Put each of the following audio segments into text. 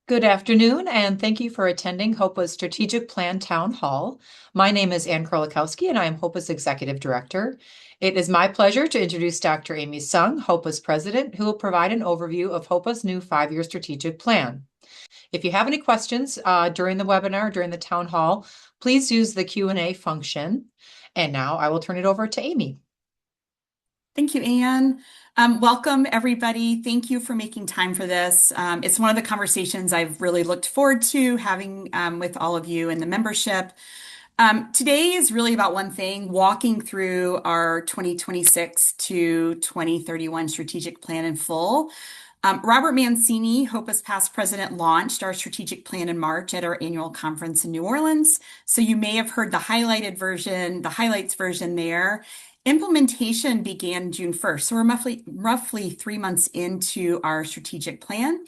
Good afternoon, and thank you for attending HOPA's Strategic Plan Town Hall. My name is Ann Krolikowski, and I am HOPA's Executive Director. It is my pleasure to introduce Dr. Amy Seung, HOPA's President, who will provide an overview of HOPA's new 5-year strategic plan. If you have any questions during the webinar, during the town hall, please use the Q&A function. And now I will turn it over to Amy. Thank you, Anne. Welcome, everybody. Thank you for making time for this. It's one of the conversations I've really looked forward to having with all of you in the membership. Today is really about one thing, walking through our 2026 to 2031 strategic plan in full. Robert Mancini, HOPA's past president, launched our strategic plan in March at our annual conference in New Orleans. So you may have heard the highlighted version, the highlights version there. Implementation began June 1st, so we're roughly 3 months into our strategic plan.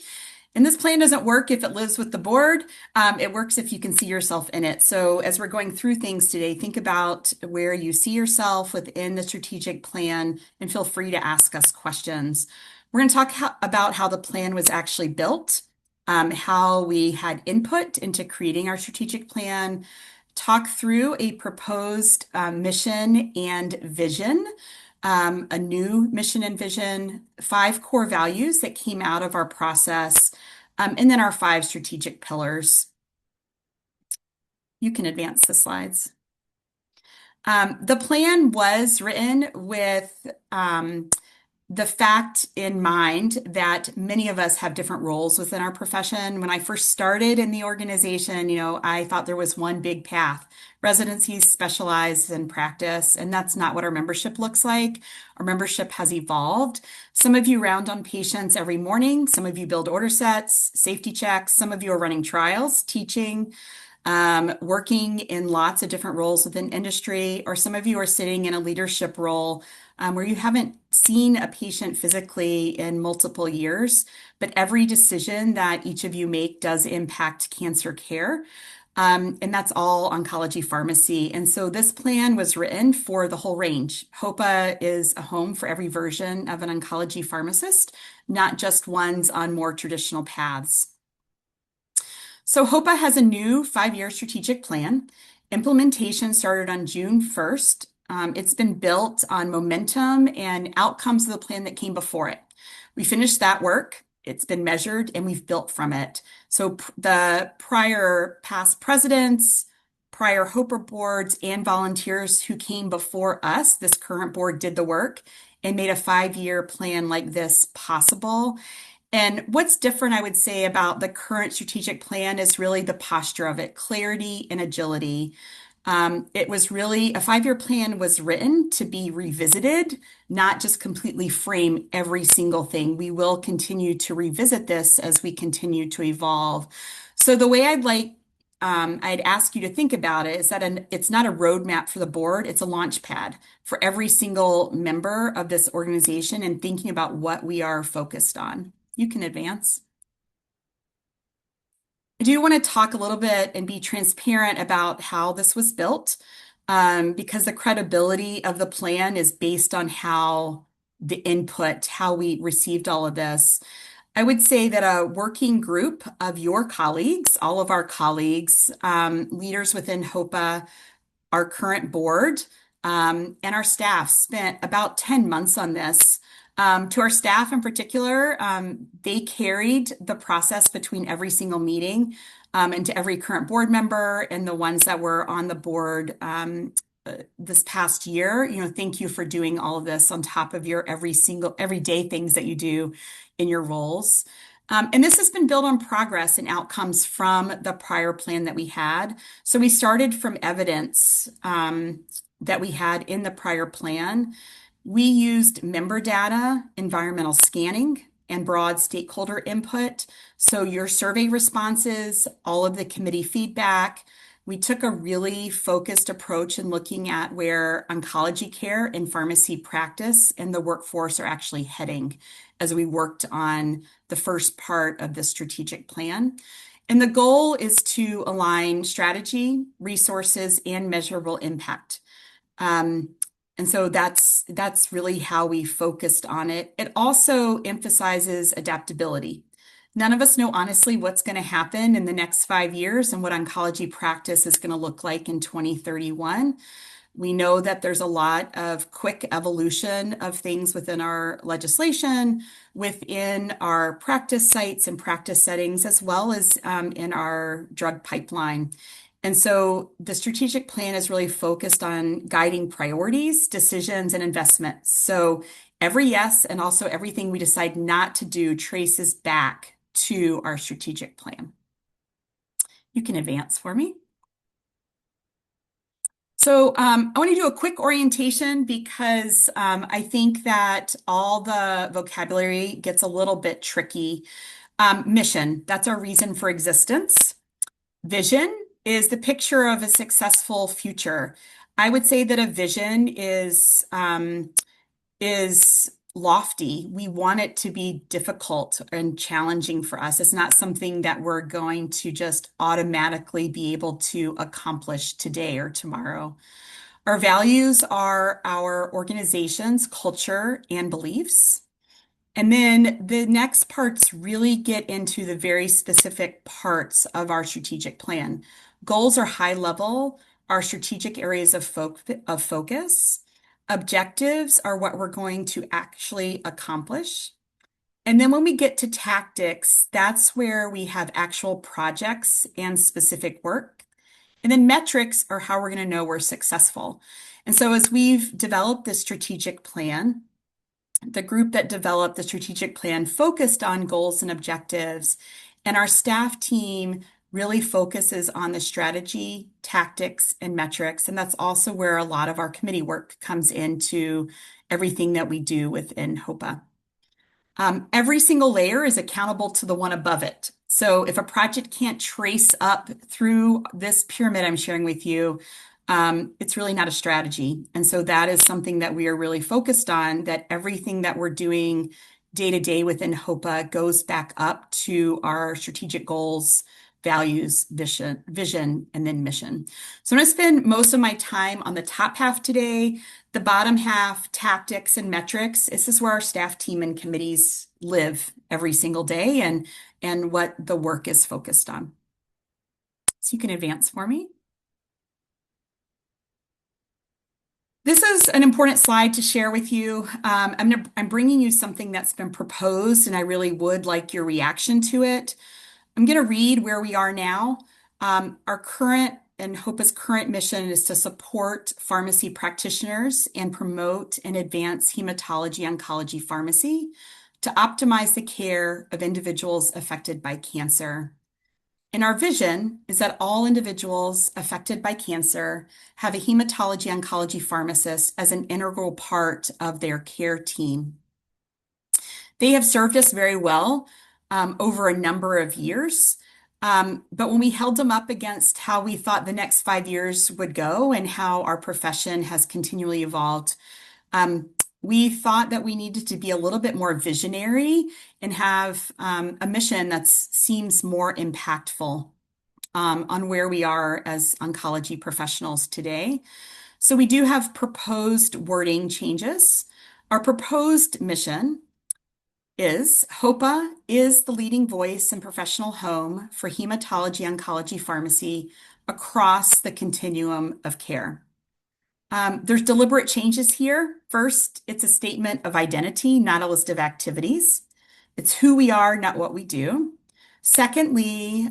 And this plan doesn't work if it lives with the board. It works if you can see yourself in it. So as we're going through things today, think about where you see yourself within the strategic plan and feel free to ask us questions. We're going to talk about how the plan was actually built, how we had input into creating our strategic plan, talk through a proposed mission and vision, a new mission and vision, 5 core values that came out of our process, and then our 5 strategic pillars. You can advance the slides. The plan was written with the fact in mind that many of us have different roles within our profession. When I first started in the organization, I thought there was one big path, residencies, specialized, and practice, and that's not what our membership looks like. Our membership has evolved. Some of you round on patients every morning. Some of you build order sets, safety checks. Some of you are running trials, teaching, working in lots of different roles within industry, or some of you are sitting in a leadership role where you haven't seen a patient physically in multiple years, but every decision that each of you make does impact cancer care. And that's all oncology pharmacy. And so this plan was written for the whole range. HOPA is a home for every version of an oncology pharmacist, not just ones on more traditional paths. So HOPA has a new 5-year strategic plan. Implementation started on June 1st. It's been built on momentum and outcomes of the plan that came before it. We finished that work. It's been measured and we've built from it. So the prior past presidents, prior HOPA boards, and volunteers who came before us, this current board did the work and made a 5-year plan like this possible. And what's different, I would say, about the current strategic plan is really the posture of it, clarity and agility. It was really a 5-year plan was written to be revisited, not just completely frame every single thing. We will continue to revisit this as we continue to evolve. So the way I'd ask you to think about it is that it's not a roadmap for the board, it's a launch pad for every single member of this organization and thinking about what we are focused on. You can advance. I do want to talk a little bit and be transparent about how this was built, because the credibility of the plan is based on how the input, how we received all of this. I would say that a working group of your colleagues, all of our colleagues, leaders within HOPA, our current board, and our staff spent about 10 months on this. To our staff in particular, they carried the process between every single meeting, and to every current board member and the ones that were on the board this past year. Thank you for doing all of this on top of your everyday things that you do in your roles. And this has been built on progress and outcomes from the prior plan that we had. So we started from evidence that we had in the prior plan. We used member data, environmental scanning, and broad stakeholder input. So your survey responses, all of the committee feedback. We took a really focused approach in looking at where oncology care and pharmacy practice and the workforce are actually heading as we worked on the first part of the strategic plan. And the goal is to align strategy, resources, and measurable impact. And so that's really how we focused on it. It also emphasizes adaptability. None of us know honestly what's going to happen in the next 5 years and what oncology practice is going to look like in 2031. We know that there's a lot of quick evolution of things within our legislation, within our practice sites and practice settings, as well as in our drug pipeline. And so the strategic plan is really focused on guiding priorities, decisions, and investments. So every yes and also everything we decide not to do traces back to our strategic plan. You can advance for me. So I want to do a quick orientation because I think that all the vocabulary gets a little bit tricky. Mission, that's our reason for existence. Vision is the picture of a successful future. I would say that a vision is lofty. We want it to be difficult and challenging for us. It's not something that we're going to just automatically be able to accomplish today or tomorrow. Our values are our organization's culture and beliefs. And then the next parts really get into the very specific parts of our strategic plan. Goals are high level, our strategic areas of focus. Objectives are what we're going to actually accomplish. And then when we get to tactics, that's where we have actual projects and specific work. And then metrics are how we're going to know we're successful. And so as we've developed this strategic plan, the group that developed the strategic plan focused on goals and objectives, and our staff team really focuses on the strategy, tactics, and metrics. And that's also where a lot of our committee work comes into everything that we do within HOPA. Every single layer is accountable to the one above it. So if a project can't trace up through this pyramid I'm sharing with you, it's really not a strategy. And so that is something that we are really focused on, that everything that we're doing day to day within HOPA goes back up to our strategic goals, values, vision, and then mission. So I'm going to spend most of my time on the top half today. The bottom half, tactics and metrics, this is where our staff team and committees live every single day and what the work is focused on. So you can advance for me. This is an important slide to share with you. I'm bringing you something that's been proposed, and I really would like your reaction to it. I'm going to read where we are now. Our current and HOPA's current mission is to support pharmacy practitioners and promote and advance hematology oncology pharmacy to optimize the care of individuals affected by cancer. And our vision is that all individuals affected by cancer have a hematology oncology pharmacist as an integral part of their care team. They have served us very well over a number of years. But when we held them up against how we thought the next 5 years would go and how our profession has continually evolved, we thought that we needed to be a little bit more visionary and have a mission that seems more impactful on where we are as oncology professionals today. So we do have proposed wording changes. Our proposed mission is HOPA is the leading voice and professional home for hematology oncology pharmacy across the continuum of care. There's deliberate changes here. First, it's a statement of identity, not a list of activities. It's who we are, not what we do. Secondly,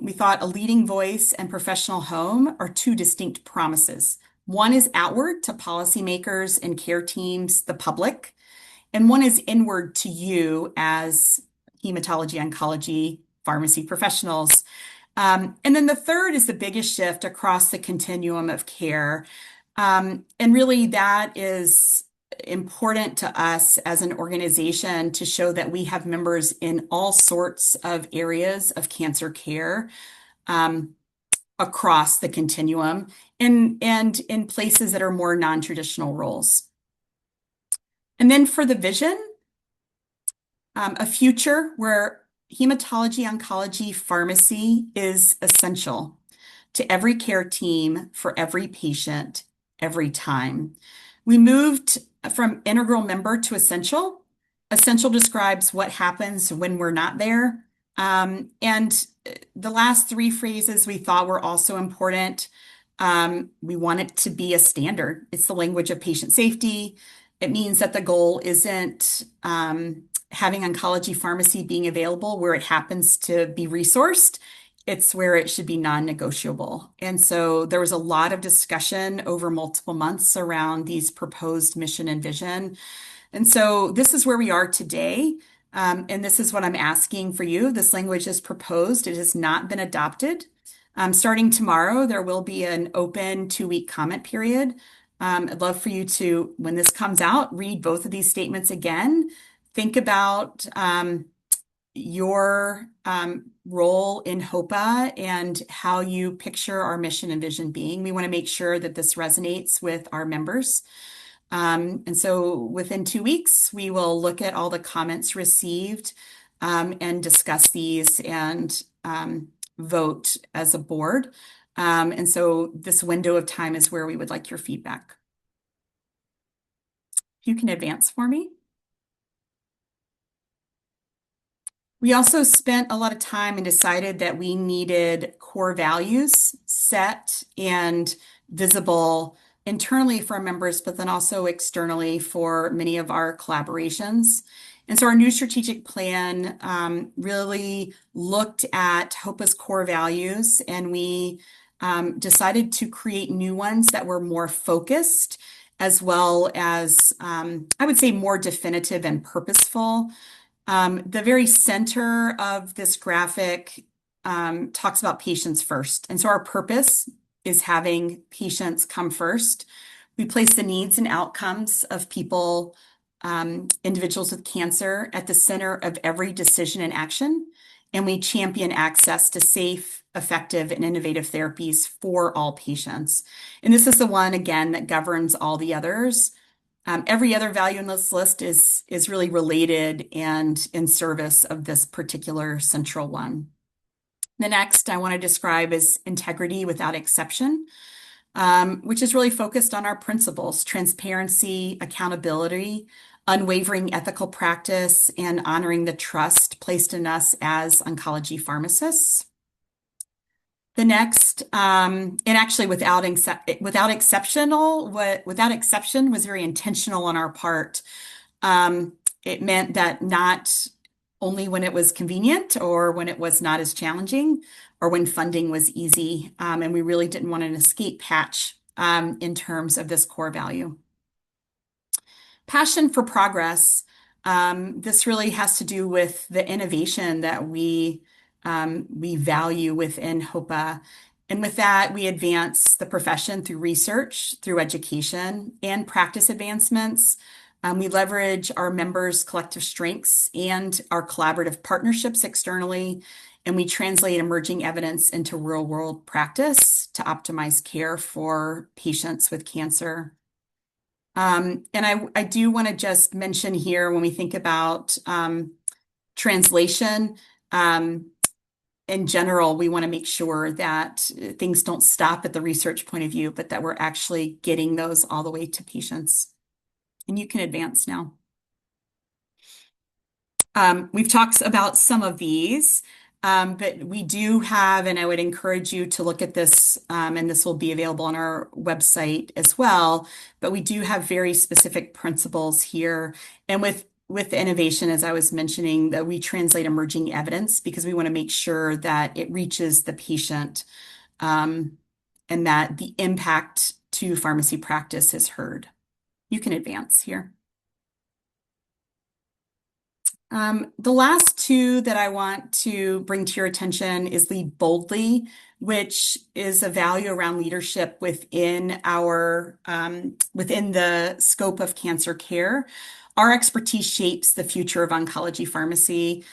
we thought a leading voice and professional home are two distinct promises. One is outward to policymakers and care teams, the public, and one is inward to you as hematology oncology pharmacy professionals. And then the third is the biggest shift across the continuum of care. And really, that is important to us as an organization to show that we have members in all sorts of areas of cancer care across the continuum and in places that are more non-traditional roles. And then for the vision, a future where hematology oncology pharmacy is essential to every care team for every patient every time. We moved from integral member to essential. Essential describes what happens when we're not there. And the last three phrases we thought were also important. We want it to be a standard. It's the language of patient safety. It means that the goal isn't having oncology pharmacy being available where it happens to be resourced. It's where it should be non-negotiable. And so there was a lot of discussion over multiple months around these proposed mission and vision. And so this is where we are today. And this is what I'm asking for you. This language is proposed. It has not been adopted. Starting tomorrow, there will be an open 2-week comment period. I'd love for you to, when this comes out, read both of these statements again. Think about your role in HOPA and how you picture our mission and vision being. We want to make sure that this resonates with our members. And so within 2 weeks, we will look at all the comments received and discuss these and vote as a board. And so this window of time is where we would like your feedback. If you can advance for me. We also spent a lot of time and decided that we needed core values set and visible internally for our members, but then also externally for many of our collaborations. And so our new strategic plan really looked at HOPA's core values, and we decided to create new ones that were more focused, as well as, I would say, more definitive and purposeful. The very center of this graphic talks about patients first. And so our purpose is having patients come first. We place the needs and outcomes of people, individuals with cancer, at the center of every decision and action. And we champion access to safe, effective, and innovative therapies for all patients. And this is the one, again, that governs all the others. Every other value in this list is really related and in service of this particular central one. The next I want to describe is integrity without exception, which is really focused on our principles: transparency, accountability, unwavering ethical practice, and honoring the trust placed in us as oncology pharmacists. The next, and actually without exception was very intentional on our part. It meant that not only when it was convenient or when it was not as challenging or when funding was easy. And we really didn't want an escape hatch in terms of this core value. Passion for progress. This really has to do with the innovation that we value within HOPA. And with that, we advance the profession through research, through education, and practice advancements. We leverage our members' collective strengths and our collaborative partnerships externally, and we translate emerging evidence into real-world practice to optimize care for patients with cancer. And I do want to just mention here, when we think about translation, in general, we want to make sure that things don't stop at the research point of view, but that we're actually getting those all the way to patients. And you can advance now. We've talked about some of these, but we do have, and I would encourage you to look at this, and this will be available on our website as well, but we do have very specific principles here. And with innovation, as I was mentioning, that we translate emerging evidence because we want to make sure that it reaches the patient, and that the impact to pharmacy practice is heard. You can advance here. The last two that I want to bring to your attention is lead boldly, which is a value around leadership within the scope of cancer care. Our expertise shapes the future of oncology pharmacy.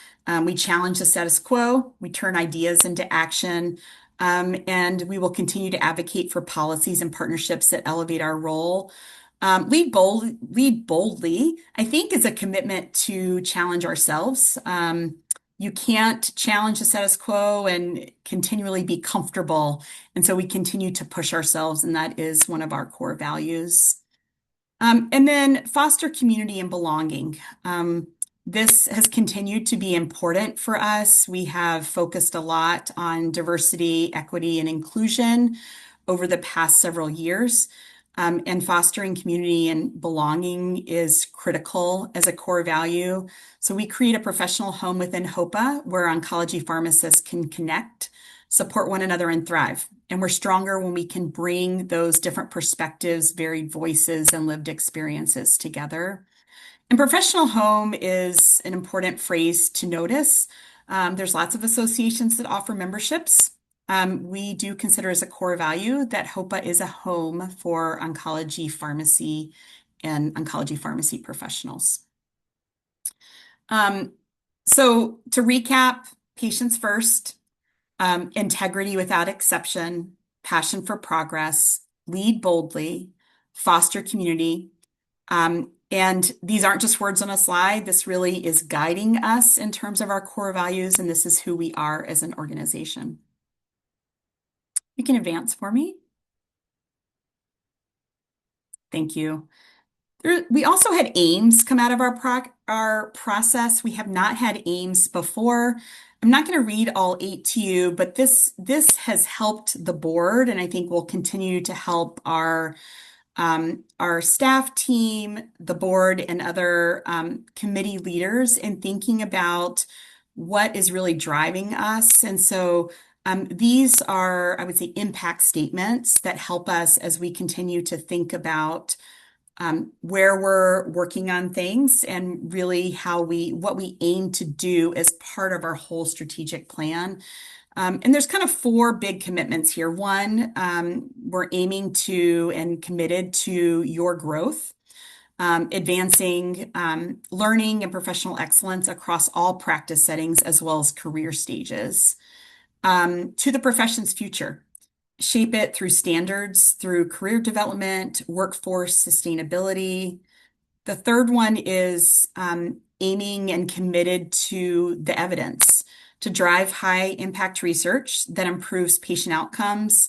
We challenge the status quo, we turn ideas into action, and we will continue to advocate for policies and partnerships that elevate our role. Lead boldly, I think, is a commitment to challenge ourselves. You can't challenge the status quo and continually be comfortable. And so we continue to push ourselves, and that is one of our core values. And then foster community and belonging. This has continued to be important for us. We have focused a lot on diversity, equity, and inclusion over the past several years. And fostering community and belonging is critical as a core value. So we create a professional home within HOPA where oncology pharmacists can connect, support one another, and thrive. And we're stronger when we can bring those different perspectives, varied voices, and lived experiences together. And professional home is an important phrase to notice. There's lots of associations that offer memberships. We do consider as a core value that HOPA is a home for oncology pharmacy and oncology pharmacy professionals. So to recap, patients first, integrity without exception, passion for progress, lead boldly, foster community. And these aren't just words on a slide. This really is guiding us in terms of our core values, and this is who we are as an organization. You can advance for me. Thank you. We also had aims come out of our process. We have not had aims before. I'm not going to read all 8 to you, but this has helped the board, and I think will continue to help our staff team, the board, and other committee leaders in thinking about what is really driving us. And so these are, I would say, impact statements that help us as we continue to think about where we're working on things and really what we aim to do as part of our whole strategic plan. And there's kind of 4 big commitments here. One, we're aiming to and committed to your growth, advancing learning and professional excellence across all practice settings as well as career stages. To the profession's future, shape it through standards, through career development, workforce sustainability. The third one is aiming and committed to the evidence to drive high impact research that improves patient outcomes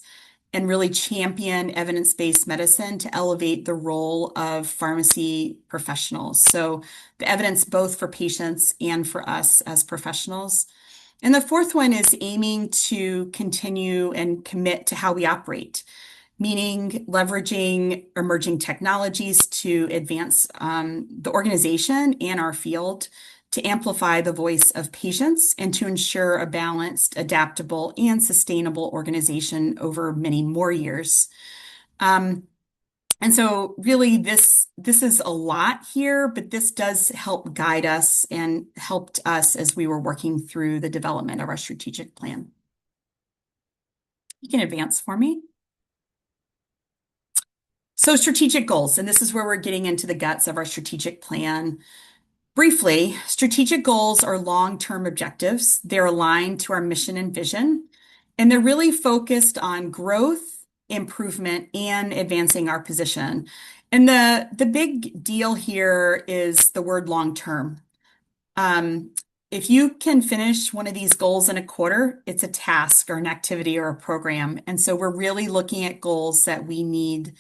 and really champion evidence-based medicine to elevate the role of pharmacy professionals. So the evidence both for patients and for us as professionals. And the fourth one is aiming to continue and commit to how we operate, meaning leveraging emerging technologies to advance the organization and our field, to amplify the voice of patients, and to ensure a balanced, adaptable, and sustainable organization over many more years. And so really this is a lot here, but this does help guide us and helped us as we were working through the development of our strategic plan. You can advance for me. So strategic goals, and this is where we're getting into the guts of our strategic plan. Briefly, strategic goals are long-term objectives. They're aligned to our mission and vision, and they're really focused on growth, improvement, and advancing our position. And the big deal here is the word long-term. If you can finish one of these goals in a quarter, it's a task or an activity or a program. And so we're really looking at goals that we need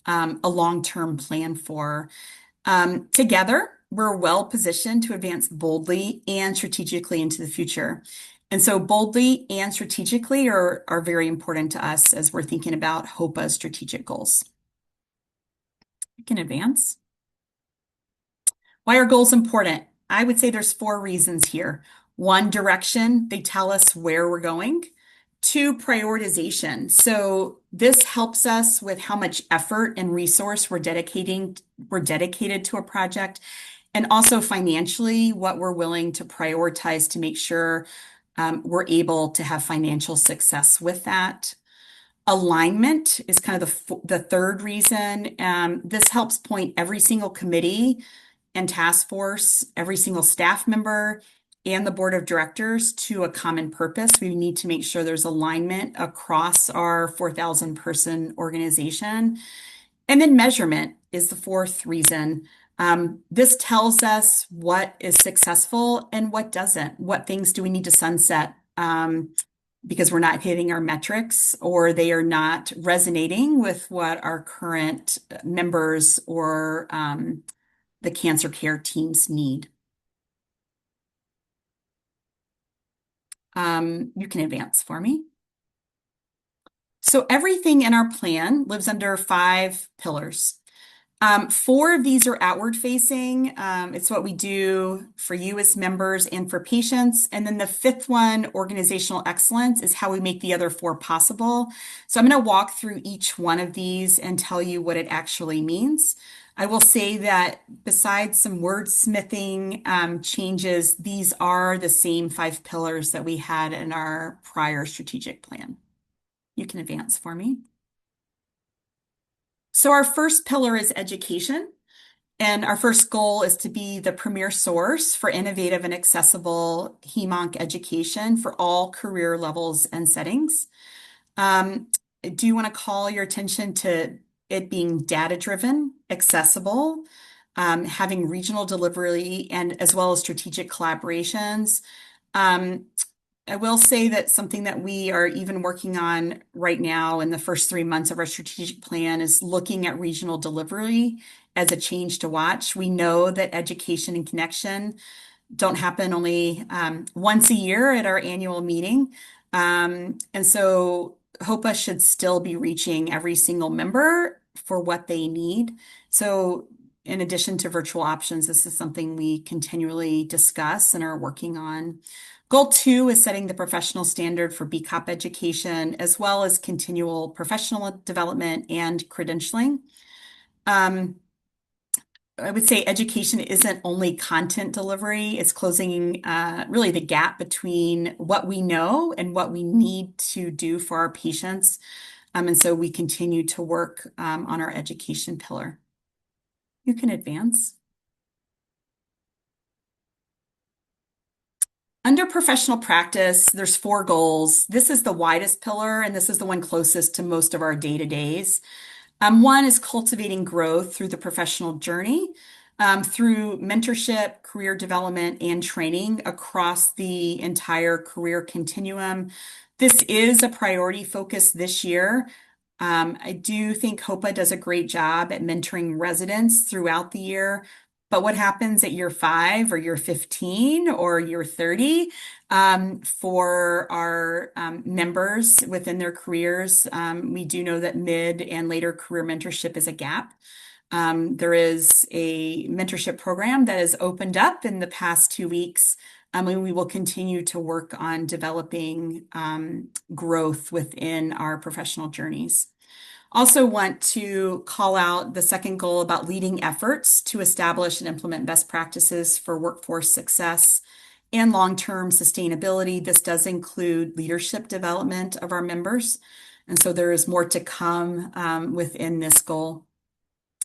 a long-term plan for. Together, we're well positioned to advance boldly and strategically into the future. And so boldly and strategically are very important to us as we're thinking about HOPA's strategic goals. You can advance. Why are goals important? I would say there's 4 reasons here. 1, direction. They tell us where we're going. 2, prioritization. So this helps us with how much effort and resource we're dedicated to a project, and also financially what we're willing to prioritize to make sure we're able to have financial success with that. Alignment is kind of the third reason. This helps point every single committee and task force, every single staff member, and the board of directors to a common purpose. We need to make sure there's alignment across our 4,000 person organization. And then measurement is the 4th reason. This tells us what is successful and what doesn't. What things do we need to sunset because we're not hitting our metrics or they are not resonating with what our current members or the cancer care teams need. You can advance for me. So everything in our plan lives under 5 pillars. 4 of these are outward facing. It's what we do for you as members and for patients. And then the 5th one, organizational excellence, is how we make the other 4 possible. So I'm going to walk through each one of these and tell you what it actually means. I will say that besides some wordsmithing changes, these are the same 5 pillars that we had in our prior strategic plan. You can advance for me. So our first pillar is education. And our first goal is to be the premier source for innovative and accessible HEMONC education for all career levels and settings. I do want to call your attention to it being data-driven, accessible, having regional delivery, and as well as strategic collaborations. I will say that something that we are even working on right now in the first 3 months of our strategic plan is looking at regional delivery as a change to watch. We know that education and connection don't happen only once a year at our annual meeting. And so HOPA should still be reaching every single member for what they need. So in addition to virtual options, this is something we continually discuss and are working on. Goal 2 is setting the professional standard for BCOP education, as well as continual professional development and credentialing. I would say education isn't only content delivery, it's closing really the gap between what we know and what we need to do for our patients. And so we continue to work on our education pillar. You can advance. Under professional practice, there's 4 goals. This is the widest pillar, and this is the one closest to most of our day-to-days. One is cultivating growth through the professional journey, through mentorship, career development, and training across the entire career continuum. This is a priority focus this year. I do think HOPA does a great job at mentoring residents throughout the year. But what happens at year 5 or year 15 or year 30 for our members within their careers? We do know that mid and later career mentorship is a gap. There is a mentorship program that has opened up in the past 2 weeks, and we will continue to work on developing growth within our professional journeys. Also want to call out the second goal about leading efforts to establish and implement best practices for workforce success and long-term sustainability. This does include leadership development of our members. And so there is more to come within this goal,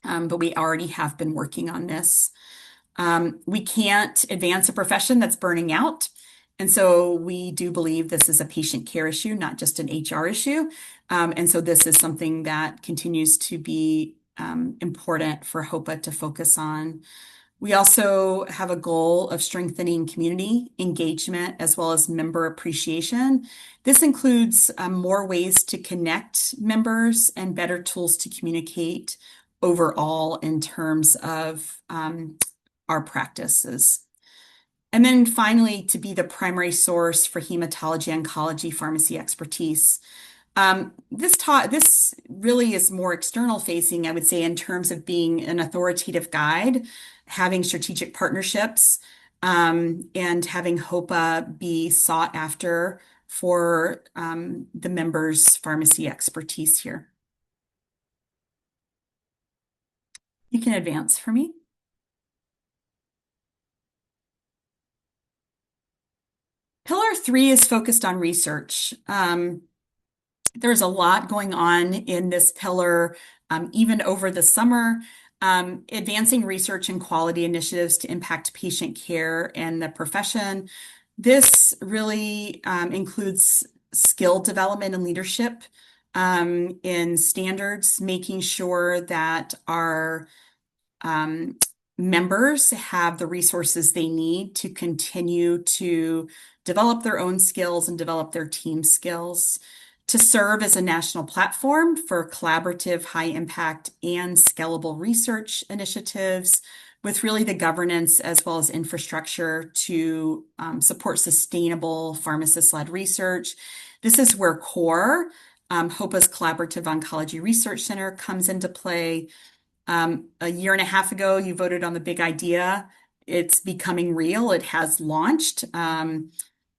but we already have been working on this. We can't advance a profession that's burning out. And so we do believe this is a patient care issue, not just an HR issue. And so this is something that continues to be important for HOPA to focus on. We also have a goal of strengthening community engagement as well as member appreciation. This includes more ways to connect members and better tools to communicate overall in terms of our practices. And then finally, to be the primary source for hematology, oncology, pharmacy expertise. This really is more external facing, I would say, in terms of being an authoritative guide, having strategic partnerships, and having HOPA be sought after for the members' pharmacy expertise here. You can advance for me. Pillar 3 is focused on research. There's a lot going on in this pillar, even over the summer, advancing research and quality initiatives to impact patient care and the profession. This really includes skill development and leadership in standards, making sure that our members have the resources they need to continue to develop their own skills and develop their team skills, to serve as a national platform for collaborative, high impact, and scalable research initiatives, with really the governance as well as infrastructure to support sustainable pharmacist-led research. This is where CORE, HOPA's Collaborative Oncology Research Center, comes into play. A year and a half ago, you voted on the big idea. It's becoming real. It has launched.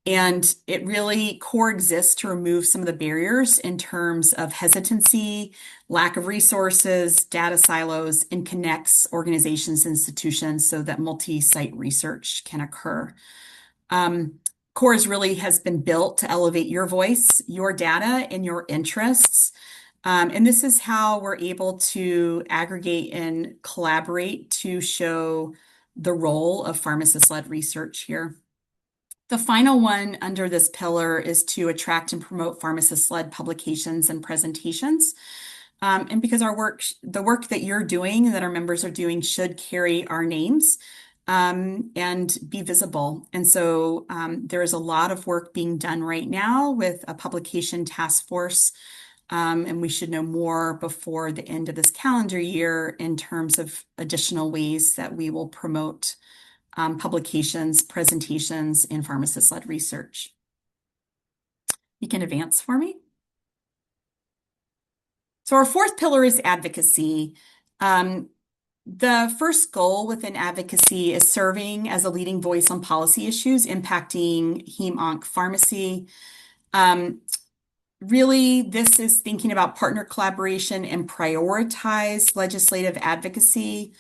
And it really coexists to remove some of the barriers in terms of hesitancy, lack of resources, data silos, and connects organizations, institutions so that multi-site research can occur. CORES really has been built to elevate your voice, your data, and your interests. And this is how we're able to aggregate and collaborate to show the role of pharmacist-led research here. The final one under this pillar is to attract and promote pharmacist-led publications and presentations. And because the work that you're doing, that our members are doing, should carry our names and be visible. And so there is a lot of work being done right now with a publication task force. And we should know more before the end of this calendar year in terms of additional ways that we will promote publications, presentations, and pharmacist-led research. You can advance for me. So our fourth pillar is advocacy. The first goal within advocacy is serving as a leading voice on policy issues impacting heme-onc pharmacy. Really, this is thinking about partner collaboration and prioritize legislative advocacy.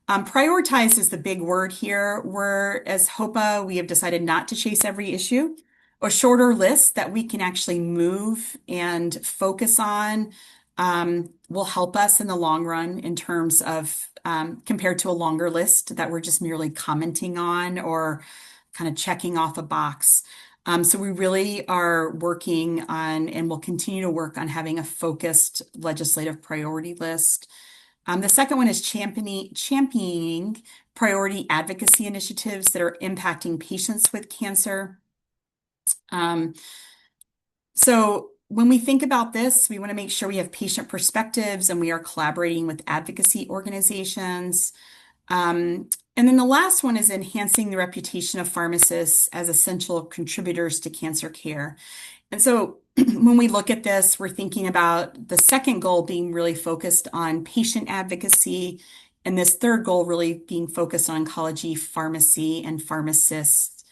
Prioritize is the big word here, where as HOPA, we have decided not to chase every issue. A shorter list that we can actually move and focus on will help us in the long run in terms of compared to a longer list that we're just merely commenting on or kind of checking off a box. So we really are working on and will continue to work on having a focused legislative priority list. The second one is championing priority advocacy initiatives that are impacting patients with cancer. So when we think about this, we want to make sure we have patient perspectives and we are collaborating with advocacy organizations. And then the last one is enhancing the reputation of pharmacists as essential contributors to cancer care. And so when we look at this, we're thinking about the second goal being really focused on patient advocacy, and this third goal really being focused on oncology, pharmacy, and pharmacist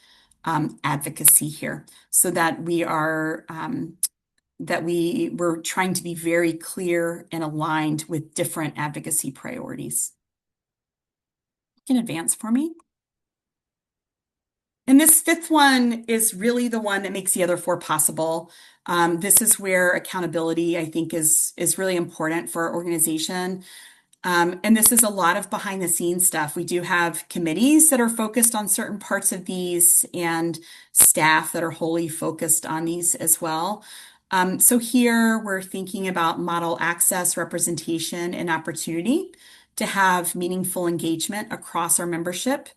advocacy here, so that we're trying to be very clear and aligned with different advocacy priorities. You can advance for me. And this fifth one is really the one that makes the other four possible. This is where accountability, I think, is really important for our organization. And this is a lot of behind the scenes stuff. We do have committees that are focused on certain parts of these and staff that are wholly focused on these as well. So here we're thinking about model access, representation, and opportunity to have meaningful engagement across our membership.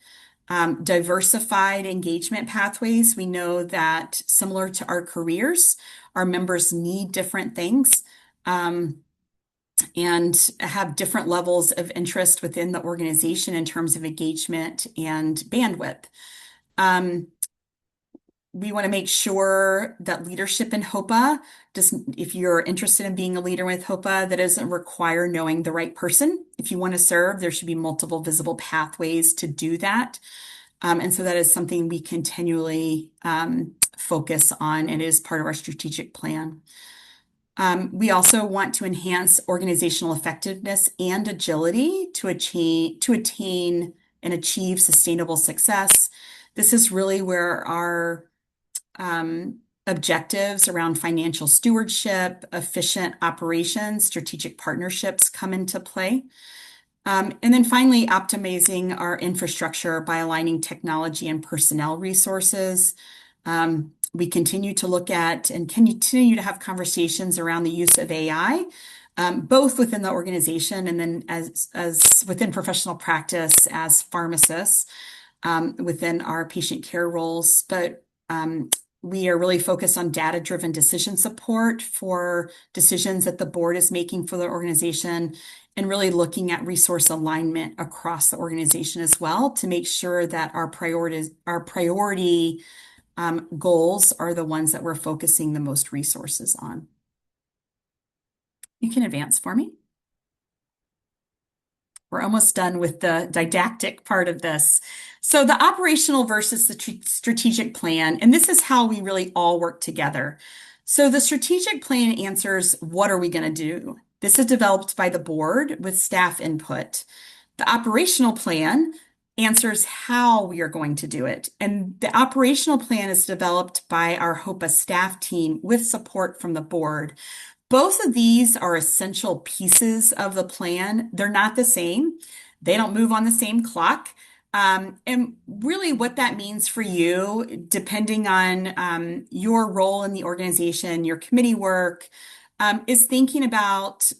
Diversified engagement pathways. We know that similar to our careers, our members need different things and have different levels of interest within the organization in terms of engagement and bandwidth. We want to make sure that leadership in HOPA, if you're interested in being a leader with HOPA, that doesn't require knowing the right person. If you want to serve, there should be multiple visible pathways to do that. And so that is something we continually focus on and is part of our strategic plan. We also want to enhance organizational effectiveness and agility to attain and achieve sustainable success. This is really where our objectives around financial stewardship, efficient operations, strategic partnerships come into play. And then finally, optimizing our infrastructure by aligning technology and personnel resources. We continue to look at and continue to have conversations around the use of AI, both within the organization and then as within professional practice as pharmacists within our patient care roles. But We are really focused on data-driven decision support for decisions that the board is making for the organization, and really looking at resource alignment across the organization as well to make sure that our priority goals are the ones that we're focusing the most resources on. You can advance for me. We're almost done with the didactic part of this. So the operational versus the strategic plan, and this is how we really all work together. So the strategic plan answers, what are we going to do? This is developed by the board with staff input. The operational plan answers how we are going to do it. And the operational plan is developed by our HOPA staff team with support from the board. Both of these are essential pieces of the plan. They're not the same. They don't move on the same clock. And really what that means for you, depending on your role in the organization, your committee work, is thinking about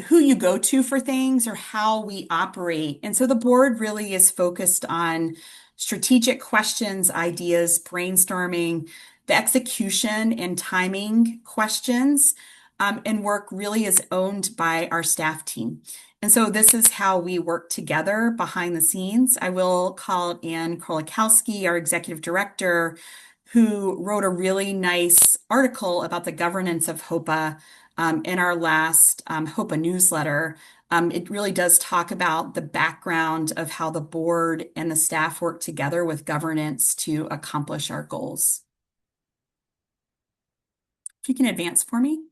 who you go to for things or how we operate. And so the board really is focused on strategic questions, ideas, brainstorming, the execution and timing questions, and work really is owned by our staff team. And so this is how we work together behind the scenes. I will call Anne Krolikowski, our executive director, who wrote a really nice article about the governance of HOPA in our last HOPA newsletter. It really does talk about the background of how the board and the staff work together with governance to accomplish our goals. If you can advance for me.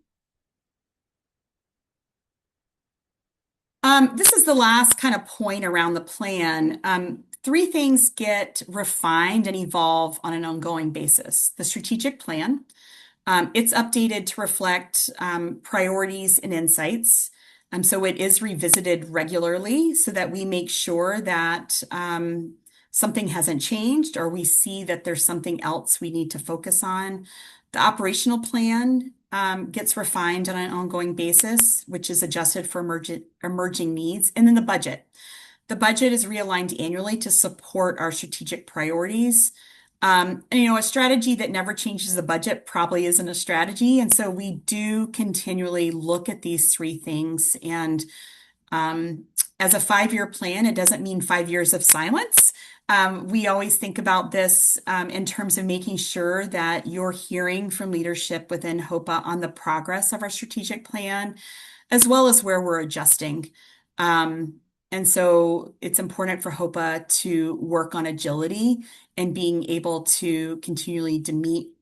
This is the last kind of point around the plan. Three things get refined and evolve on an ongoing basis. The strategic plan, it's updated to reflect priorities and insights. So it is revisited regularly so that we make sure that something hasn't changed or we see that there's something else we need to focus on. The operational plan gets refined on an ongoing basis, which is adjusted for emerging needs. And then the budget. The budget is realigned annually to support our strategic priorities. And, a strategy that never changes the budget probably isn't a strategy. And so we do continually look at these three things. And as a 5-year plan, it doesn't mean 5 years of silence. We always think about this in terms of making sure that you're hearing from leadership within HOPA on the progress of our strategic plan, as well as where we're adjusting. And so it's important for HOPA to work on agility and being able to continually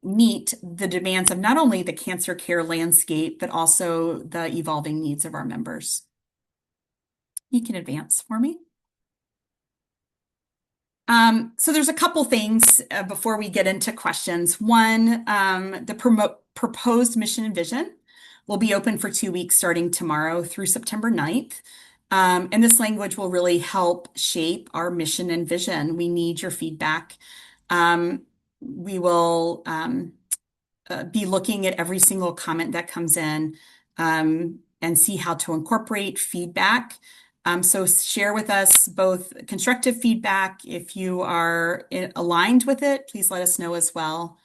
meet the demands of not only the cancer care landscape, but also the evolving needs of our members. You can advance for me. So there's a couple things before we get into questions. One, the proposed mission and vision will be open for 2 weeks starting tomorrow through September 9th. And this language will really help shape our mission and vision. We need your feedback. We will be looking at every single comment that comes in and see how to incorporate feedback. So share with us both constructive feedback. If you are aligned with it, please let us know as well.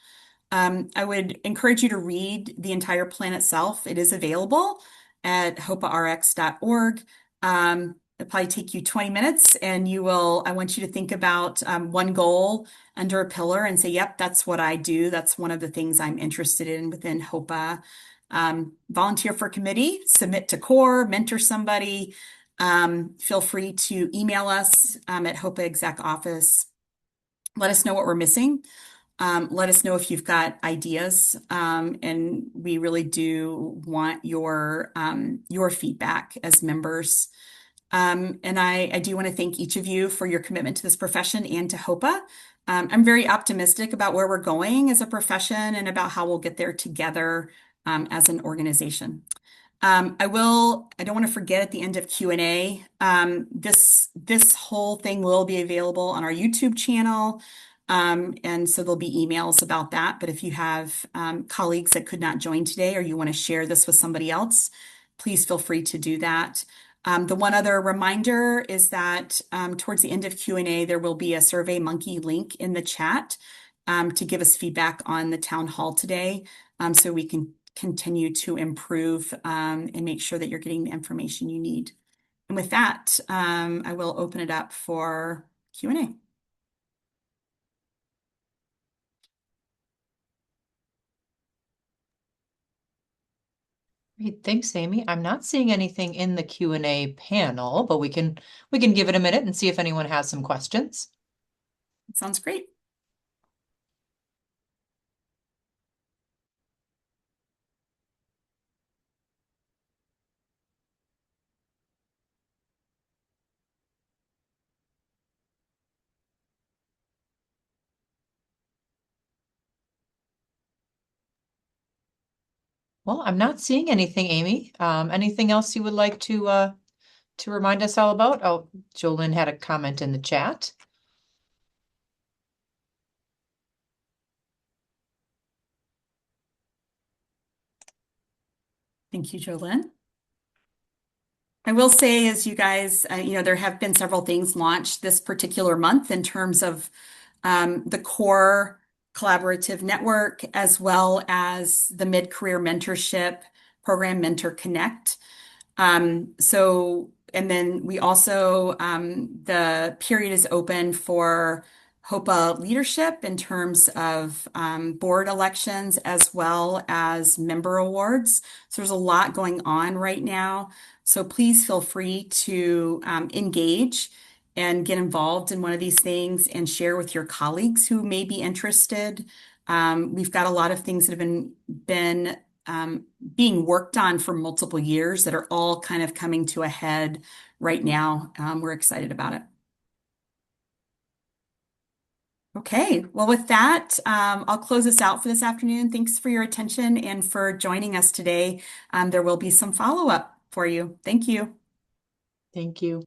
I would encourage you to read the entire plan itself. It is available at hoparx.org. It'll probably take you 20 minutes and I want you to think about one goal under a pillar and say, yep, that's what I do. That's one of the things I'm interested in within HOPA. Volunteer for committee, submit to core, mentor somebody. Feel free to email us at HOPA Exec Office. Let us know what we're missing. Let us know if you've got ideas, and we really do want your feedback as members. And I do want to thank each of you for your commitment to this profession and to HOPA. I'm very optimistic about where we're going as a profession and about how we'll get there together as an organization. I don't want to forget at the end of Q&A, this whole thing will be available on our YouTube channel. And so there'll be emails about that. But if you have colleagues that could not join today or you want to share this with somebody else, please feel free to do that. The one other reminder is that towards the end of Q&A, there will be a SurveyMonkey link in the chat to give us feedback on the town hall today, so we can continue to improve and make sure that you're getting the information you need. And with that, I will open it up for Q&A. Great, thanks, Amy. I'm not seeing anything in the Q&A panel, but we can give it a minute and see if anyone has some questions. Sounds great. Well, I'm not seeing anything, Amy. Anything else you would like to remind us all about? Oh, Jolynn had a comment in the chat. Thank you, Jolynn. I will say, as you guys, there have been several things launched this particular month in terms of the core collaborative network, as well as the mid-career mentorship program, Mentor Connect. And then we also, the period is open for HOPA leadership in terms of board elections as well as member awards. So there's a lot going on right now. So please feel free to engage and get involved in one of these things and share with your colleagues who may be interested. We've got a lot of things that have been being worked on for multiple years that are all kind of coming to a head right now. We're excited about it. Okay, well, with that, I'll close this out for this afternoon. Thanks for your attention and for joining us today. There will be some follow-up for you. Thank you. Thank you.